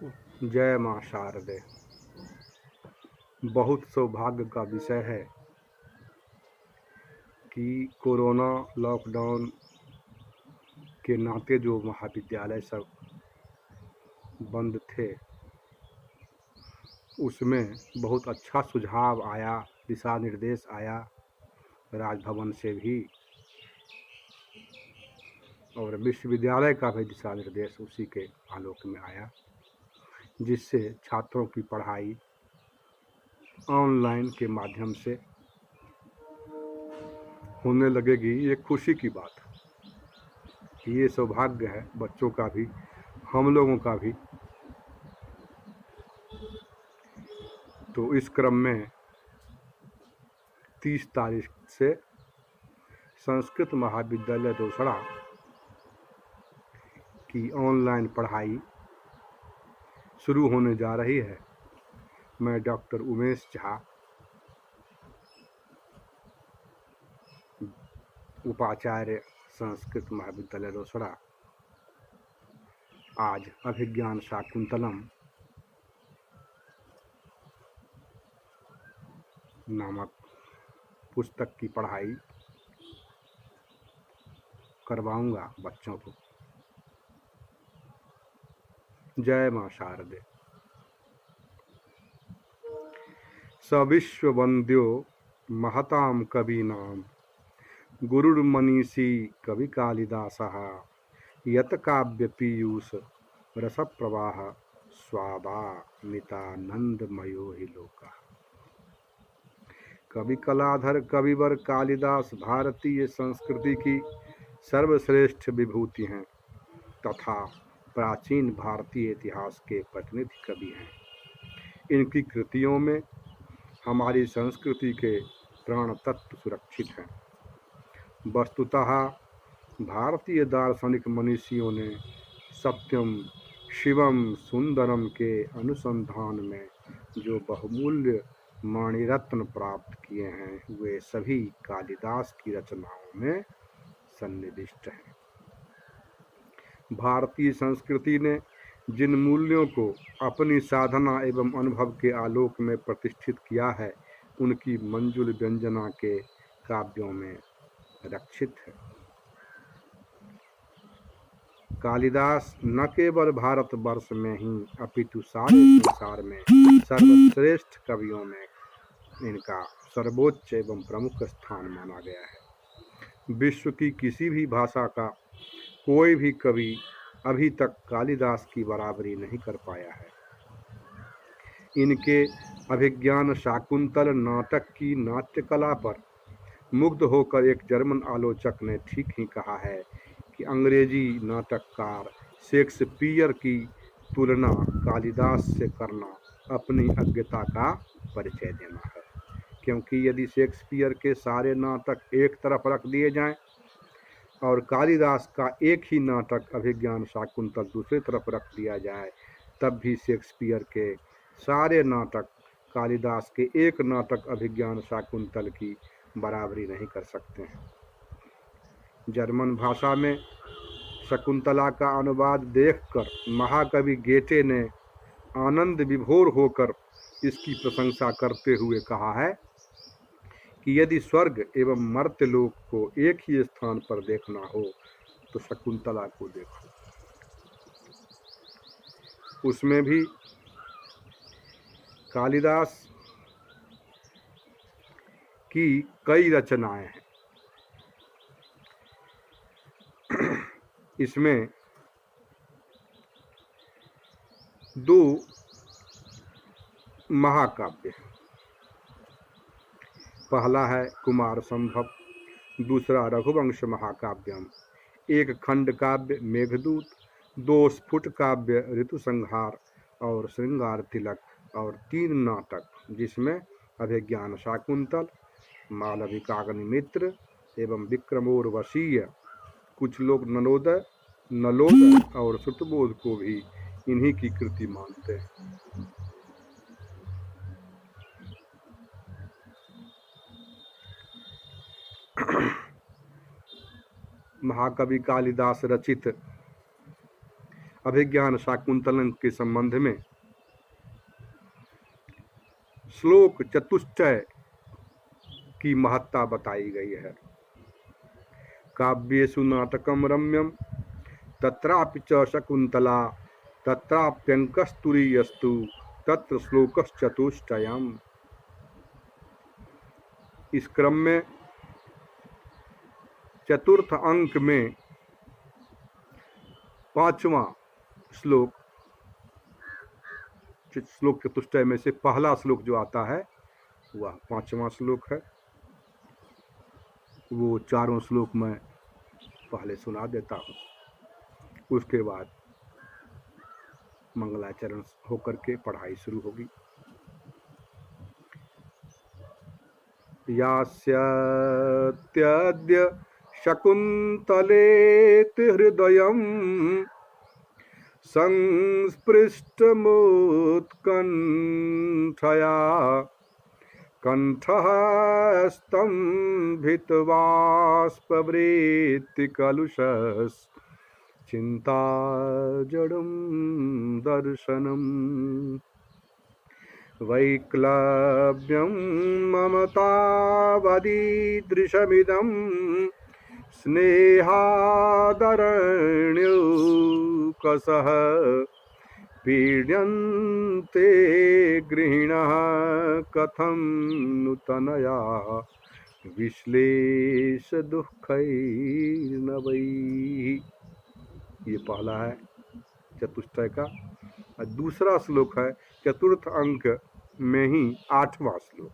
जय मां शारदे। बहुत सौभाग्य का विषय है कि कोरोना लॉकडाउन के नाते जो महाविद्यालय सब बंद थे, उसमें बहुत अच्छा सुझाव आया, दिशा निर्देश आया राजभवन से भी, और विश्वविद्यालय का भी दिशा निर्देश उसी के आलोक में आया, जिससे छात्रों की पढ़ाई ऑनलाइन के माध्यम से होने लगेगी। ये खुशी की बात है कि ये सौभाग्य है बच्चों का भी, हम लोगों का भी। तो इस क्रम में 30 तारीख से संस्कृत महाविद्यालय दोसड़ा की ऑनलाइन पढ़ाई शुरू होने जा रही है। मैं डॉक्टर उमेश झा, उपाचार्य संस्कृत महाविद्यालय दोसड़ा, आज अभिज्ञान शाकुंतलम नामक पुस्तक की पढ़ाई करवाऊंगा बच्चों को। जय मां शारदे। सविश्व वंद्यो महताम कवीनाम गुरुर्मनीषी कवि कालिदासः यत काव्य पीयूष रस प्रवाह स्वादामितानंदमयो हि लोकः। कवि कलाधर कविवर कालिदास भारतीय संस्कृति की सर्वश्रेष्ठ विभूति हैं तथा प्राचीन भारतीय इतिहास के प्रतिनिधि कवि हैं। इनकी कृतियों में हमारी संस्कृति के प्राण तत्व सुरक्षित हैं। वस्तुतः भारतीय दार्शनिक मनीषियों ने सत्यम शिवम सुंदरम के अनुसंधान में जो बहुमूल्य मणिरत्न प्राप्त किए हैं, वे सभी कालिदास की रचनाओं में सन्निविष्ट हैं। भारतीय संस्कृति ने जिन मूल्यों को अपनी साधना एवं अनुभव के आलोक में प्रतिष्ठित किया है, उनकी मंजुल व्यंजना के काव्यों में रक्षित है। कालिदास न केवल भारतवर्ष में ही अपितु सारे संसार में सर्वश्रेष्ठ कवियों में इनका सर्वोच्च एवं प्रमुख स्थान माना गया है। विश्व की किसी भी भाषा का कोई भी कवि अभी तक कालिदास की बराबरी नहीं कर पाया है। इनके अभिज्ञान शाकुंतल नाटक की नाट्यकला पर मुग्ध होकर एक जर्मन आलोचक ने ठीक ही कहा है कि अंग्रेजी नाटककार शेक्सपियर की तुलना कालिदास से करना अपनी अज्ञता का परिचय देना है, क्योंकि यदि शेक्सपियर के सारे नाटक एक तरफ रख दिए जाएं और कालिदास का एक ही नाटक अभिज्ञान शाकुंतल दूसरी तरफ रख दिया जाए, तब भी शेक्सपियर के सारे नाटक कालिदास के एक नाटक अभिज्ञान शाकुंतल की बराबरी नहीं कर सकते हैं। जर्मन भाषा में शकुंतला का अनुवाद देखकर महाकवि गेटे ने आनंद विभोर होकर इसकी प्रशंसा करते हुए कहा है कि यदि स्वर्ग एवं मर्त्यलोक को एक ही स्थान पर देखना हो तो शकुंतला को देखो। उसमें भी कालिदास की कई रचनाएं हैं। इसमें दो महाकाव्य हैं। पहला है कुमार संभव, दूसरा रघुवंश महाकाव्यम। एक खंड काव्य मेघदूत, दो स्फुट काव्य ऋतु संहार और श्रृंगार तिलक, और 3 नाटक जिसमें अभिज्ञान शाकुंतल, मालविकाग्निमित्र एवं विक्रमोर्वशीय। कुछ लोग नलोदय और श्रुतबोध को भी इन्हीं की कृति मानते हैं। महाकवि कालिदास रचित अभिज्ञान शाकुंतलं के संबंध में श्लोक चतुष्टय की महत्ता बताई गई है। काव्येषु नाटकम रम्यम तत्रापि च शकुंतला तत्राप्यंकस्तुरीयस्तु तत्र श्लोकश्चतुष्टयम्। इस क्रम में चतुर्थ अंक में पांचवा श्लोक, श्लोक चतुष्टय में से पहला श्लोक जो आता है वह पांचवा श्लोक है। वो चारों श्लोक मैं पहले सुना देता हूँ, उसके बाद मंगलाचरण होकर के पढ़ाई शुरू होगी। यास्यत्यद्य शकुन्तलेति हृदयं संस्पृष्टमुत्कण्ठया कण्ठः स्तम्भितवाष्पवृत्ति कलुषस् चिंता जडं दर्शनम् वैक्लव्यं ममतावदीदृशमिदं स्नेहादरण्यौकसः पीड्यन्ते गृहिणः कथं नूतनया विश्लेष दुःखैर्नवैः। ये पहला है चतुष्टय का। और दूसरा श्लोक है चतुर्थ अंक में ही आठवां श्लोक।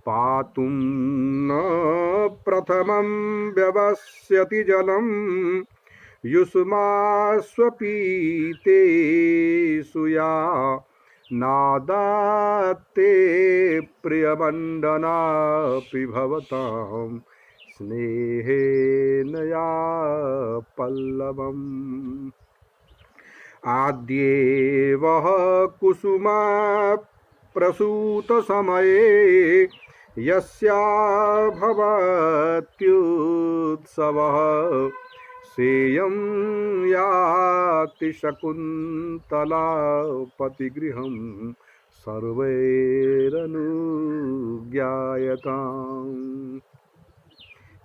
पातुं न प्रथमं व्यवस्यति जलं युष्मास्वपीते सुया नादाते प्रियमण्डनापि भवतां स्नेहेन या पल्लवम्। आद्येवः कुसुमा प्रसूत समये यस्या भवत्युत्सवः सेयं याति शकुन्तला पतिगृहं सर्वैरनुज्ञायताम्।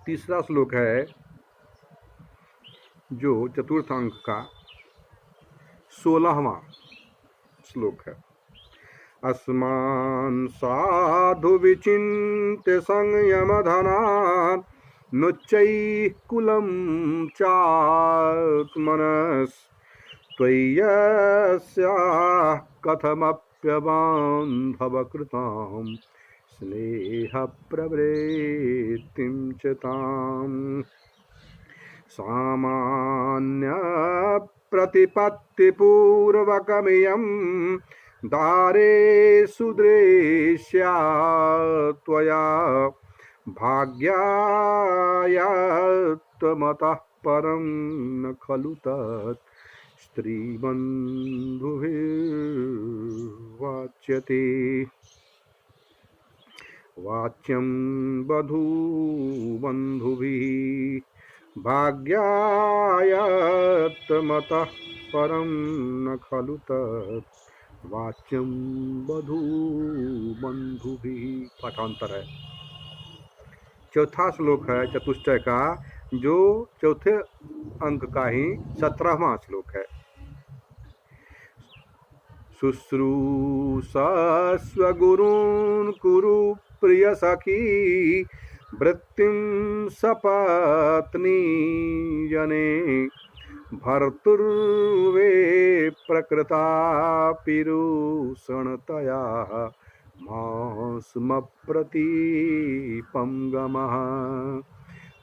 तीसरा श्लोक है जो चतुर्थ अंक का 16वां श्लोक है। अस्मान् साधु विचिन्त्य संयमधनान् नुच्चैः कुलं चात्मनस् त्वय्यस्याः कथमप्यबान्धवकृतां स्नेहप्रवृत्तिं च ताम्। सामान्य प्रतिपत्तिपूर्वकमियं दारे सुदृश्या त्वया भाग्यायत्तमतः परं न खलु तत् स्त्रीबन्धुभिर्वाच्यते। वाच्यं वधूबन्धुभिः भाग्यायत्तमतः परं न खलु तत् वाच्यं वधूबन्धुभिः। पाठांतर है। चौथा श्लोक है चतुष्टय का जो चौथे अंक का ही 17वां श्लोक है। शुश्रूषस्व गुरून् कुरु प्रिय सखी वृत्तिं सपत्नी जने भर्तुर्वे प्रकृता पिरुषणतया मास्मप्रतीपं गमः।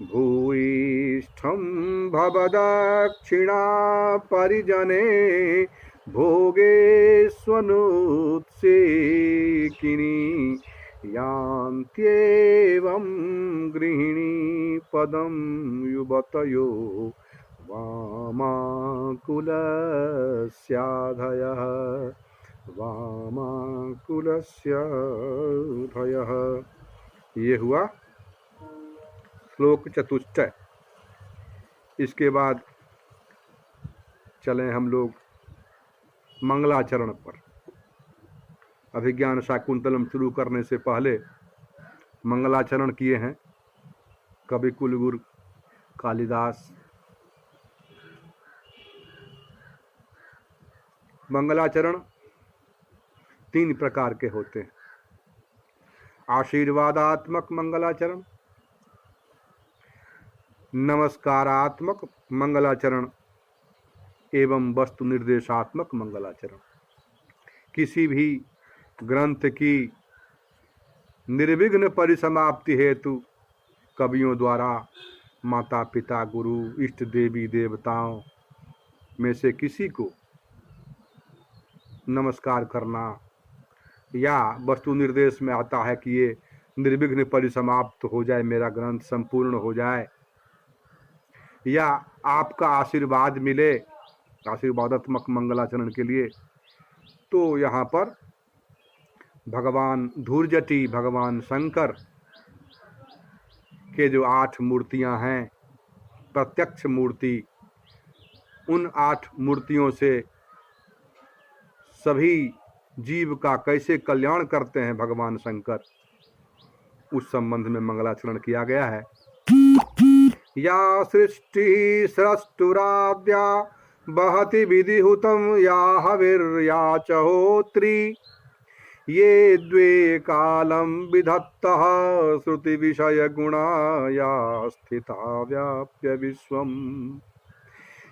भूयिष्ठं भवदक्षिणा परिजने भोगेष्वनुत्सेकिनी यान्त्येवं गृहिणी पदं युवतयो वामाकुलस्याधयः वामाकुलस्याधयः। ये हुआ श्लोक चतुष्टय। इसके बाद चलें हम लोग मंगलाचरण पर। अभिज्ञान शाकुंतलम शुरू करने से पहले मंगलाचरण किए हैं कवि कुलगुरु कालिदास। मंगलाचरण 3 प्रकार के होते हैं। आशीर्वादात्मक मंगलाचरण, नमस्कारात्मक मंगलाचरण एवं वस्तु निर्देशात्मक मंगलाचरण। किसी भी ग्रंथ की निर्विघ्न परिसमाप्ति हेतु कवियों द्वारा माता पिता गुरु इष्ट देवी देवताओं में से किसी को नमस्कार करना, या वस्तु निर्देश में आता है कि ये निर्विघ्न परिसमाप्त हो जाए, मेरा ग्रंथ संपूर्ण हो जाए, या आपका आशीर्वाद मिले, आशीर्वादात्मक मंगलाचरण के लिए, तो यहाँ पर भगवान धूर्जटी, भगवान शंकर के जो 8 मूर्तियाँ हैं, प्रत्यक्ष मूर्ति, उन 8 मूर्तियों से सभी जीव का कैसे कल्याण करते हैं भगवान शंकर, उस संबंध में मंगलाचरण किया गया है। या सृष्टि स्रष्टुराद्या बहति विधिहुतम या हविर्या च होत्री, ये द्वे कालम विधत्तः श्रुति विषय गुणा या स्थिता व्याप्य विश्वम,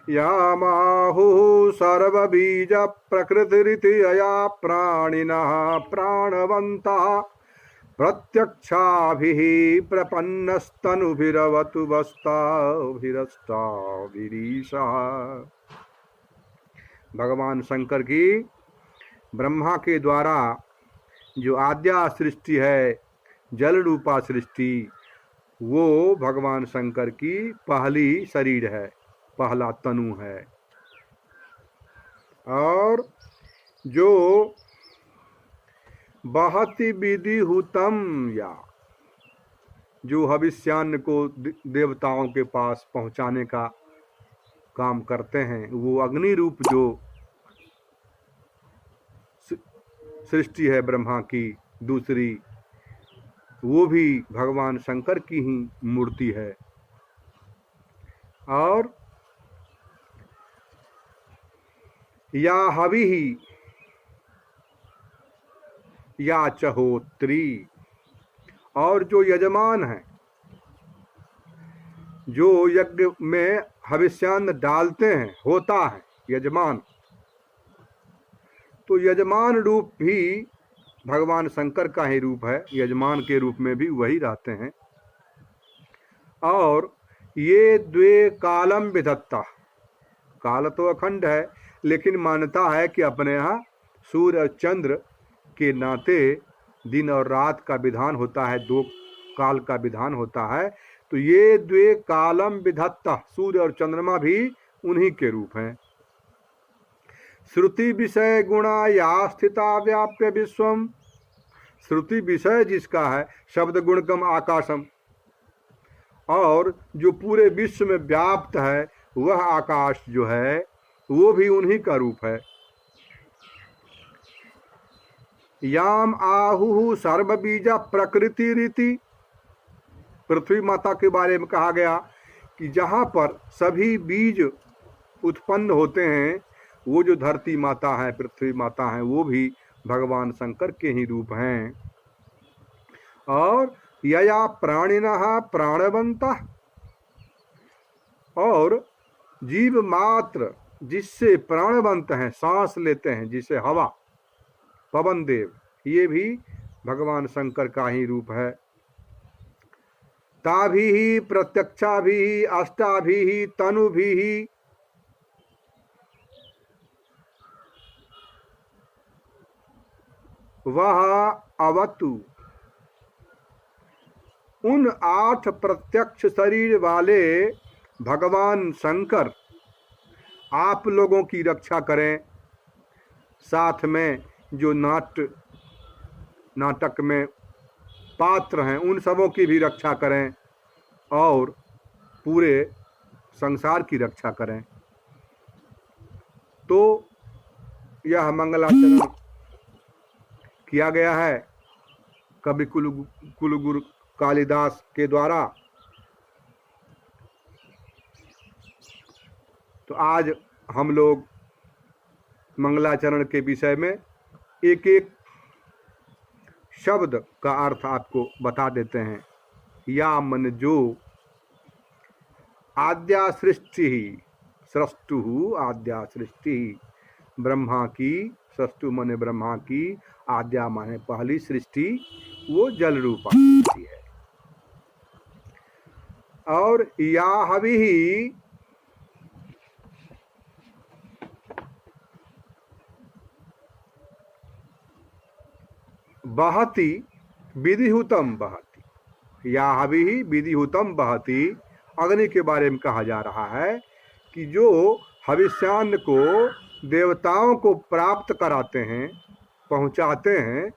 यामाहुः सर्वबीज प्रकृतिरिति अया प्राणिनः प्राणवन्तः, प्रत्यक्षाभिः प्रपन्नस्तनुभिरवतु वस्ताभिरष्टाभिरीशः। भगवान शंकर की ब्रह्मा के द्वारा जो आद्या सृष्टि है, जल रूपा सृष्टि, वो भगवान शंकर की पहली शरीर है, पहला तनु है। और जो बहति विधिहुतम, या जो हविष्यान्न को देवताओं के पास पहुंचाने का काम करते हैं, वो अग्नि रूप जो सृष्टि है ब्रह्मा की दूसरी, वो भी भगवान शंकर की ही मूर्ति है। और या हवि ही या चहोत्री, और जो यजमान है, जो यज्ञ में हविष्यान्न डालते हैं, होता है यजमान, तो यजमान रूप भी भगवान शंकर का ही रूप है, यजमान के रूप में भी वही रहते हैं। और ये द्वे कालम विधत्ता, काल तो अखंड है, लेकिन मान्यता है कि अपने यहाँ सूर्य और चंद्र के नाते दिन और रात का विधान होता है, 2 काल का विधान होता है। तो ये द्वे कालम विधत्ता, सूर्य और चंद्रमा भी उन्हीं के रूप हैं। श्रुति विषय गुणा या स्थिता व्याप्य विश्वम, श्रुति विषय जिसका है, शब्द गुणकम आकाशम, और जो पूरे विश्व में व्याप्त है वह आकाश जो है वो भी उन्हीं का रूप है। याम आहुः सर्वबीजा प्रकृति रीति, पृथ्वी माता के बारे में कहा गया कि जहाँ पर सभी बीज उत्पन्न होते हैं, वो जो धरती माता है, पृथ्वी माता है, वो भी भगवान शंकर के ही रूप हैं। और यया प्राणिनः प्राणवन्तः, और जीव मात्र जिससे प्राणवंत हैं, सांस लेते हैं, जिसे हवा, पवन देव, ये भी भगवान शंकर का ही रूप है। ताभिः प्रत्यक्षाभिः अष्टाभिः तनुभिः, वह अवतु, उन 8 प्रत्यक्ष शरीर वाले भगवान शंकर आप लोगों की रक्षा करें, साथ में जो नाटक में पात्र हैं उन सबों की भी रक्षा करें, और पूरे संसार की रक्षा करें। तो यह मंगलाचरण किया गया है कवि कुलगुरु कालिदास के द्वारा। तो आज हम लोग मंगलाचरण के विषय में एक एक शब्द का अर्थ आपको बता देते हैं। या मन जो आद्या सृष्टि सृष्टु आद्या सृष्टि, ब्रह्मा की, सृष्टु माने ब्रह्मा की, आद्या माने पहली सृष्टि, वो जल रूपा सृष्टि है। और या हवि बहती विधिहुतम बहती, या हवि विधिहुतम बहती, अग्नि के बारे में कहा जा रहा है कि जो हविष्यान्न को देवताओं को प्राप्त कराते हैं, पहुंचाते हैं,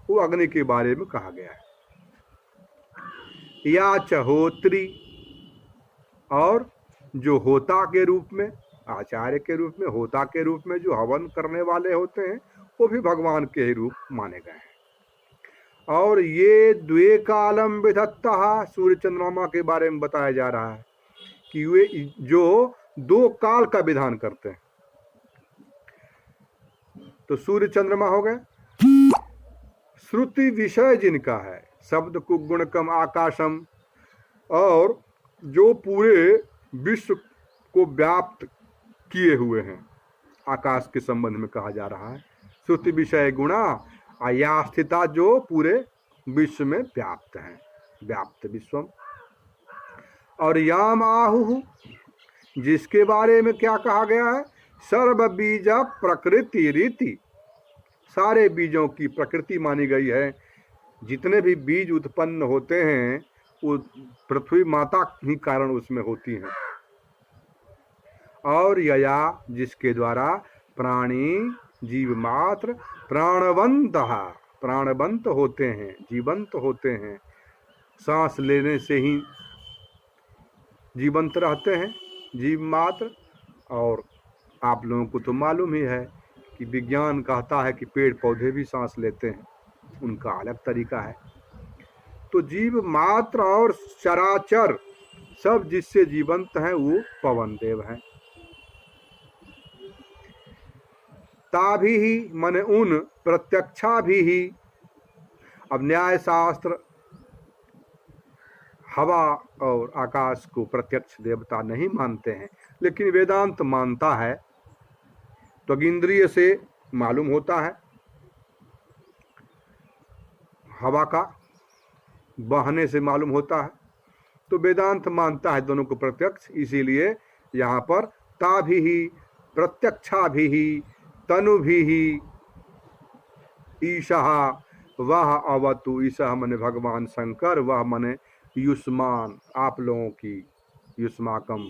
वो अग्नि के बारे में कहा गया है। या चहोत्री, और जो होता के रूप में, आचार्य के रूप में, होता के रूप में जो हवन करने वाले होते हैं, वो भी भगवान के ही रूप माने गए हैं। और ये द्वे कालम विधत्ता, सूर्य चंद्रमा के बारे में बताया जा रहा है कि वे जो दो काल का विधान करते हैं। तो सूर्य चंद्रमा हो गए। श्रुति विषय जिनका है, शब्द को गुणकम आकाशम, और जो पूरे विश्व को व्याप्त किए हुए हैं, आकाश के संबंध में कहा जा रहा है। श्रुति विषय गुणा या स्थिता, जो पूरे विश्व में व्याप्त हैं, व्याप्त विश्वम। और याम आहु, जिसके बारे में क्या कहा गया है, सर्व बीज प्रकृति रीति, सारे बीजों की प्रकृति मानी गई है। जितने भी बीज उत्पन्न होते हैं वो पृथ्वी माता ही कारण उसमें होती हैं। और यया, जिसके द्वारा प्राणी जीव मात्र प्राणवंत, प्राणवंत होते हैं, जीवंत होते हैं, सांस लेने से ही जीवंत रहते हैं जीव मात्र। और आप लोगों को तो मालूम ही है कि विज्ञान कहता है कि पेड़ पौधे भी सांस लेते हैं, उनका अलग तरीका है। तो जीव मात्र और चराचर सब जिससे जीवंत हैं वो पवन देव हैं। ताभी ही मन उन प्रत्यक्षा भी ही। अब न्याय शास्त्र हवा और आकाश को प्रत्यक्ष देवता नहीं मानते हैं, लेकिन वेदांत मानता है। तो इंद्रिय से मालूम होता है, हवा का बहने से मालूम होता है। तो वेदांत मानता है दोनों को प्रत्यक्ष, इसीलिए यहाँ पर ताभी ही प्रत्यक्षा भी ही तनु भी ही ईशः वह अवतु। ईशः मने भगवान शंकर, वह मने युष्मान, आप लोगों की, युष्माकम,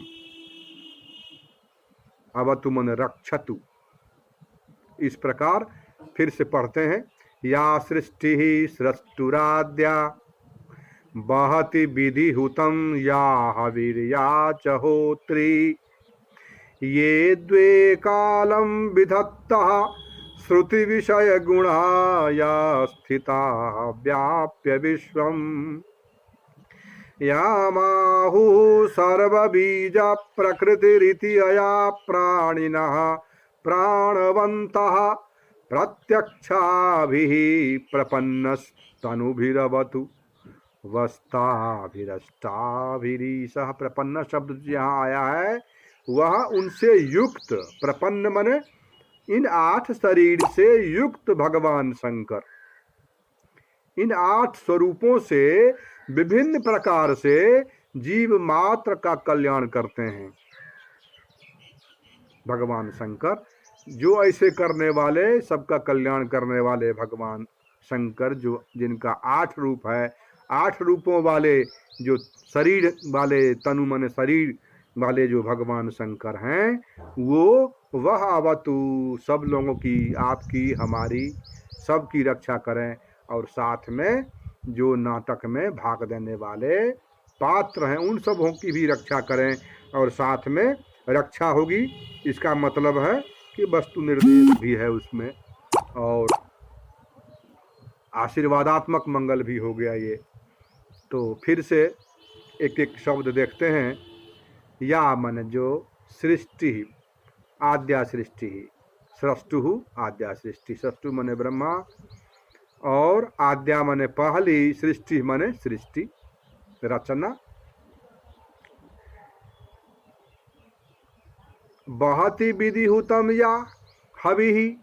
अवतु मने रक्षतु। इस प्रकार फिर से पढ़ते हैं। या सृष्टि सृष्टुराद्या बहति विधिहुतम, या हविर्या चहोत्री, ये द्वे कालम विधत्तः श्रुति विषय गुणा, या स्थिता व्याप्य विश्वम। यामाहु सर्वबीज प्रकृतिरिति अया प्राणिनः प्राणवन्तः प्रत्यक्षाभिः प्रपन्नस्तनुभिरवतु वस्ताभिरष्टाभिरीशः। प्रपन्न शब्द यहाँ आया है, वह उनसे युक्त, प्रपन्न मने इन 8 शरीर से युक्त भगवान शंकर, इन 8 स्वरूपों से विभिन्न प्रकार से जीव मात्र का कल्याण करते हैं। भगवान शंकर जो ऐसे करने वाले, सबका कल्याण करने वाले भगवान शंकर, जो जिनका 8 रूप है, 8 रूपों वाले जो शरीर वाले, तनु मन शरीर वाले जो भगवान शंकर हैं, वो वह अवतु, सब लोगों की, आपकी, हमारी, सबकी रक्षा करें। और साथ में जो नाटक में भाग देने वाले पात्र हैं, उन सबों की भी रक्षा करें। और साथ में रक्षा होगी, इसका मतलब है कि वस्तु निर्देश भी है उसमें, और आशीर्वादात्मक मंगल भी हो गया ये। तो फिर से एक एक शब्द देखते हैं। या मन जो सृष्टि, आद्या सृष्टि, सृष्टु आद्या सृष्टि, सृष्टु मने ब्रह्मा, और आद्या मने पहली, सृष्टि मने सृष्टि रचना। बहति विधिहुतम या हवि